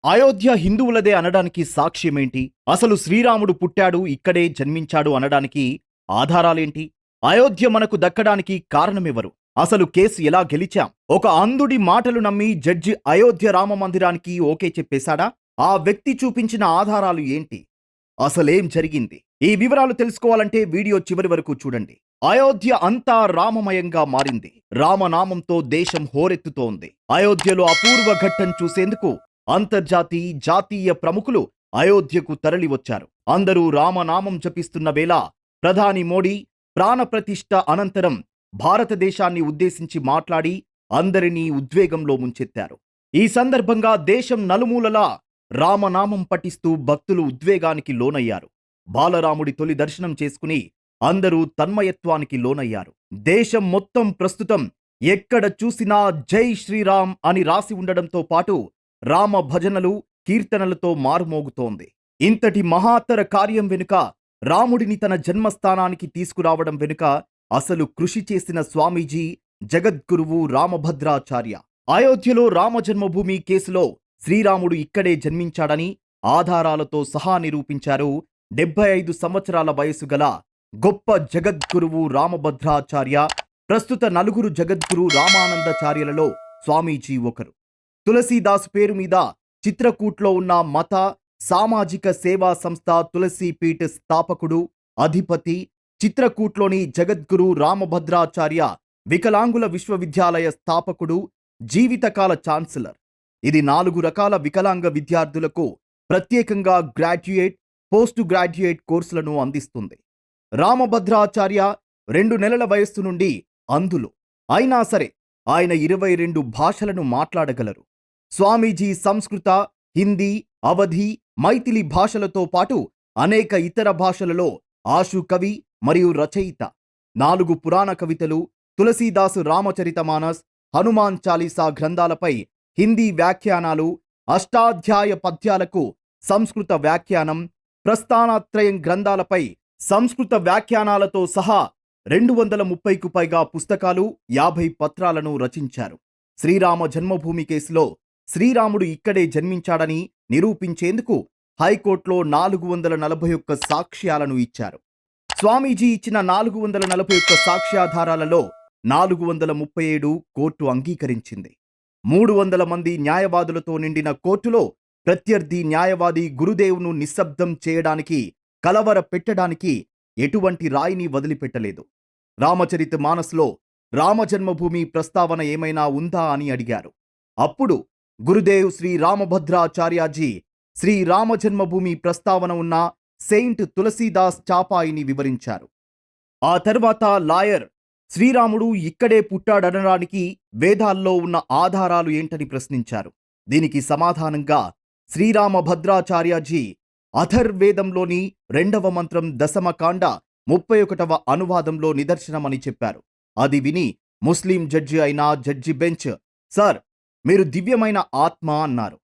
అయోధ్య హిందువులదే అనడానికి సాక్ష్యమేంటి? అసలు శ్రీరాముడు పుట్టాడు, ఇక్కడే జన్మించాడు అనడానికి ఆధారాలేంటి? అయోధ్య మనకు దక్కడానికి కారణమెవరు? అసలు కేసు ఎలా గెలిచాం? ఒక అంధుడి మాటలు నమ్మి జడ్జి అయోధ్య రామ మందిరానికి ఓకే చెప్పేశాడా? ఆ వ్యక్తి చూపించిన ఆధారాలు ఏంటి? అసలేం జరిగింది? ఈ వివరాలు తెలుసుకోవాలంటే వీడియో చివరి వరకు చూడండి. అయోధ్య అంతా రామమయంగా మారింది. రామనామంతో దేశం హోరెత్తుతోంది. అయోధ్యలో అపూర్వ ఘట్టం చూసేందుకు అంతర్జాతీయ జాతీయ ప్రముఖులు అయోధ్యకు తరలివచ్చారు. అందరూ రామనామం జపిస్తున్న వేళ ప్రధాని మోడీ ప్రాణప్రతిష్ఠ అనంతరం భారతదేశాన్ని ఉద్దేశించి మాట్లాడి అందరినీ ఉద్వేగంలో ముంచెత్తారు. ఈ సందర్భంగా దేశం నలుమూలలా రామనామం పఠిస్తూ భక్తులు ఉద్వేగానికి లోనయ్యారు. బాలరాముడి తొలి దర్శనం చేసుకుని అందరూ తన్మయత్వానికి లోనయ్యారు. దేశం మొత్తం ప్రస్తుతం ఎక్కడ చూసినా జై శ్రీరామ్ అని రాసి ఉండడంతో పాటు రామ భజనలు, కీర్తనలతో మారుమోగుతోంది. ఇంతటి మహాత్తర కార్యం వెనుక, రాముడిని తన జన్మస్థానానికి తీసుకురావడం వెనుక అసలు కృషి చేసిన స్వామీజీ జగద్గురువు రామభద్రాచార్య. అయోధ్యలో రామ జన్మభూమి కేసులో శ్రీరాముడు ఇక్కడే జన్మించాడని ఆధారాలతో సహా నిరూపించారు 75 సంవత్సరాల వయసు గల గొప్ప జగద్గురువు రామభద్రాచార్య. ప్రస్తుత నలుగురు జగద్గురు రామానందాచార్యులలో స్వామీజీ ఒకరు. తులసీదాస్ పేరు మీద చిత్రకూట్లో ఉన్న మత సామాజిక సేవా సంస్థ తులసీపీఠ్ స్థాపకుడు, అధిపతి, చిత్రకూట్లోని జగద్గురు రామభద్రాచార్య వికలాంగుల విశ్వవిద్యాలయ స్థాపకుడు, జీవితకాల ఛాన్సలర్. ఇది 4 రకాల వికలాంగ విద్యార్థులకు ప్రత్యేకంగా గ్రాడ్యుయేట్, పోస్ట్ గ్రాడ్యుయేట్ కోర్సులను అందిస్తుంది. రామభద్రాచార్య 2 నెలల వయస్సు నుండి అంధులు. అయినా సరే ఆయన 22 భాషలను మాట్లాడగలరు. స్వామీజీ సంస్కృత, హిందీ, అవధి, మైథిలి భాషలతో పాటు అనేక ఇతర భాషలలో ఆశు కవి మరియు రచయిత. 4 పురాణ కవితలు, తులసీదాసు రామచరితమానస్, హనుమాన్ చాలీసా గ్రంథాలపై హిందీ వ్యాఖ్యానాలు, అష్టాధ్యాయ పద్యాలకు సంస్కృత వ్యాఖ్యానం, ప్రస్థానత్రయం గ్రంథాలపై సంస్కృత వ్యాఖ్యానాలతో సహా 230కు పైగా పుస్తకాలు, 50 పత్రాలను రచించారు. శ్రీరామ జన్మభూమి కేసులో శ్రీరాముడు ఇక్కడే జన్మించాడని నిరూపించేందుకు హైకోర్టులో 441 సాక్ష్యాలను ఇచ్చారు. స్వామీజీ ఇచ్చిన 441 సాక్ష్యాధారాలలో 437 కోర్టు అంగీకరించింది. 300 మంది న్యాయవాదులతో నిండిన కోర్టులో ప్రత్యర్థి న్యాయవాది గురుదేవ్ను నిశ్శబ్దం చేయడానికి, కలవర పెట్టడానికి ఎటువంటి రాయిని వదిలిపెట్టలేదు. రామచరిత మానస్లో రామజన్మభూమి ప్రస్తావన ఏమైనా ఉందా అని అడిగారు. అప్పుడు గురుదేవ్ శ్రీ రామభద్రాచార్యజీ శ్రీరామ జన్మభూమి ప్రస్తావన ఉన్న సెయింట్ తులసీదాస్ చాపాయిని వివరించారు. ఆ తర్వాత లాయర్ శ్రీరాముడు ఇక్కడే పుట్టాడనడానికి వేదాల్లో ఉన్న ఆధారాలు ఏంటని ప్రశ్నించారు. దీనికి సమాధానంగా శ్రీరామభద్రాచార్యజీ అథర్వేదంలోని 2వ మంత్రం 10వ కాండ 31వ అనువాదంలో నిదర్శనమని చెప్పారు. అది విని ముస్లిం జడ్జి అయిన జడ్జి బెంచ్, సార్, మీరు దివ్యమైన ఆత్మ అన్నారు.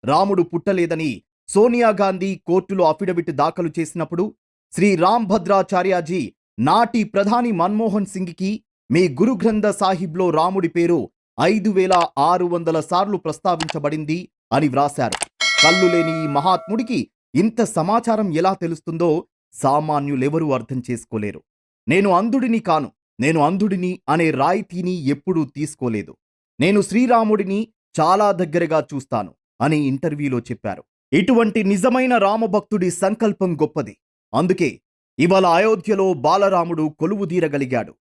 రాముడు పుట్టలేదని సోనియా గాంధీ కోర్టులో అఫిడవిట్ దాఖలు చేసినప్పుడు శ్రీ రామభద్రాచార్యజీ నాటి ప్రధాని మన్మోహన్ సింగ్కి మీ గురు గ్రంథ సాహిబ్లో రాముడి పేరు 5600 సార్లు ప్రస్తావించబడింది అని వ్రాశారు. కళ్ళు లేని ఈ మహాత్ముడికి ఇంత సమాచారం ఎలా తెలుస్తుందో సామాన్యులెవరూ అర్థం చేసుకోలేరు. నేను అంధుడిని కాను, నేను అంధుడిని అనే రాయితీని ఎప్పుడూ తీసుకోలేదు. నేను శ్రీరాముడిని చాలా దగ్గరగా చూస్తాను అని ఇంటర్వ్యూలో చెప్పారు. ఇటువంటి నిజమైన రామభక్తుడి సంకల్పం గొప్పది. అందుకే ఇవాళ అయోధ్యలో బాలరాముడు కొలువుదీరగలిగాడు.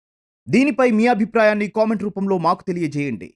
దీనిపై మీ అభిప్రాయాన్ని కామెంట్ రూపంలో మాకు తెలియజేయండి.